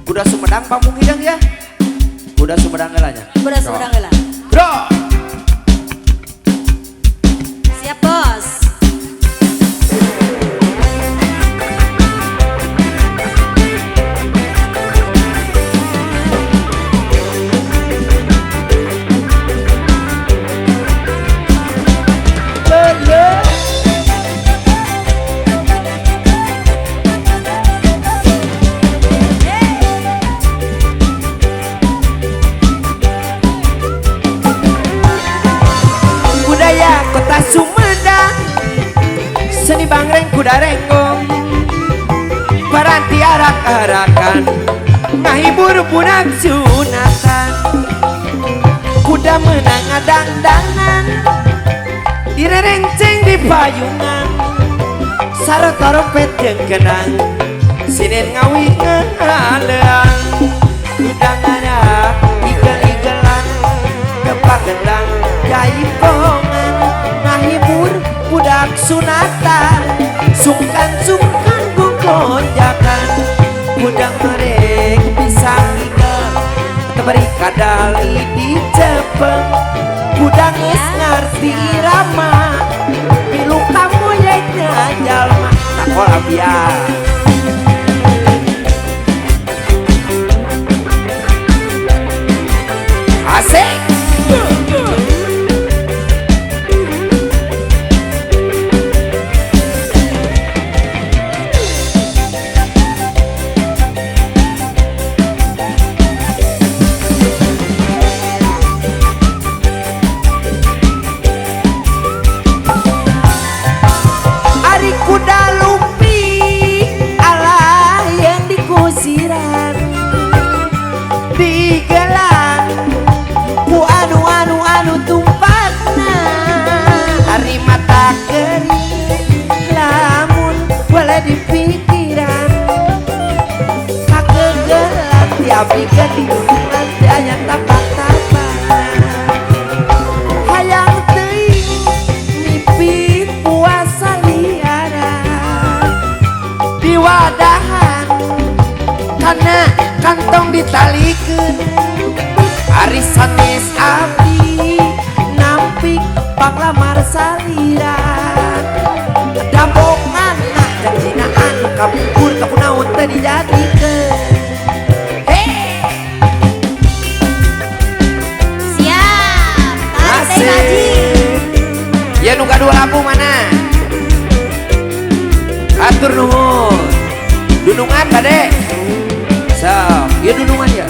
Kuda Sumedang pamung hidang ya. Kuda Sumedang gelanya. Kuda Sumedang gela. Bro. Siap bos. Kota Sumedang, seni bangreng kuda renggong, paranti arak-arakan, ngahibur budak sunatan, kuda menang adang-dangan, direrenceng di payungan, sarot taropet jeung kenang, sinen ngawi ngaleang, udang ada igel-igelan, tepak gendang jaipongan, ngahibur budak sunatan, sungkan-sungkan gonjakan, budang merek bisa ngigel, tebari kadali di cepeng, budang geus ngarti irama, pilu kamu yainya jalma, takola biar. Asik. Di pikiran kagegelan tiap ikan di gunungan tiaya tapak-tapak hayang teuing mimpi puasa liaran di wadahan karena kantong ditalikeun arisan geus abdi nampik panglamar saliran dambongan janjinaan kabur kapunaun teh dijadikeun. Hey. Siap. Tarik teh ngaji. Ya nu gaduh lampu mana? Atur nuhun. Dunungan kade. Sok, ieu dunungan ya.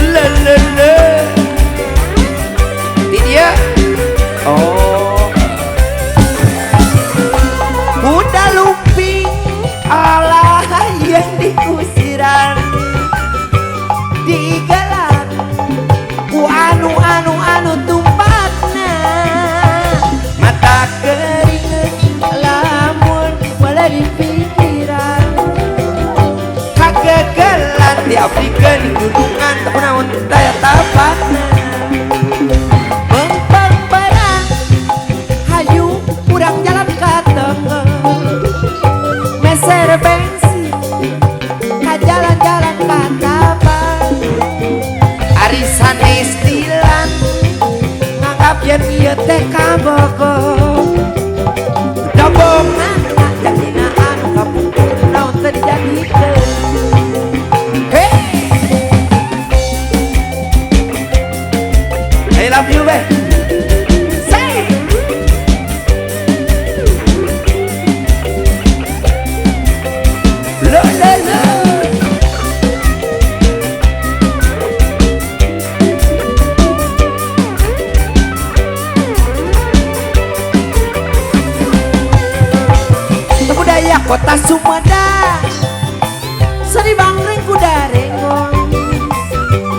Lelele. Di dia. Oh. Kuda lumping alah yang dikusiran digelan ku anu tumpatna mata keringet lamun wala dipikiran kagegelan diaplikeun di gunungan tapunaun daya tapatna mempeng barang hayu urang jalan ka tengah meser bensin ka jalan-jalan katapan arisan istilan nganggap yen ieu teh kabogong dobongan jadina anu kapungkur naon teh dijadikeun. Hey I love you be. Kota Sumedang, seni bangreng kuda renggong,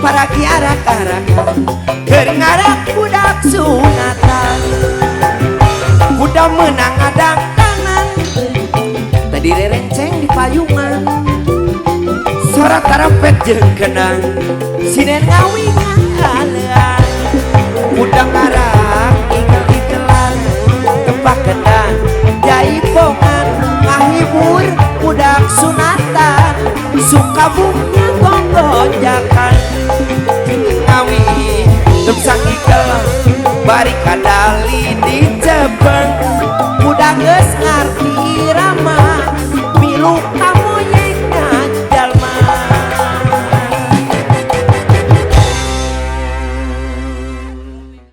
paragi arak-arakan, keur ngarak budak sunatan, kuda menang adang-dangan, tadi rerenceng di payungan, sorak taropet jeung kenang, sinen ngawi ngalean, kuda ngarak igel-igelan, tepak kendang, jaipongan, ngahibur budak sunatan suka bunga gonjakan ngawi dem sakikel bari kadali di Jepang udah geus ngarti rama milu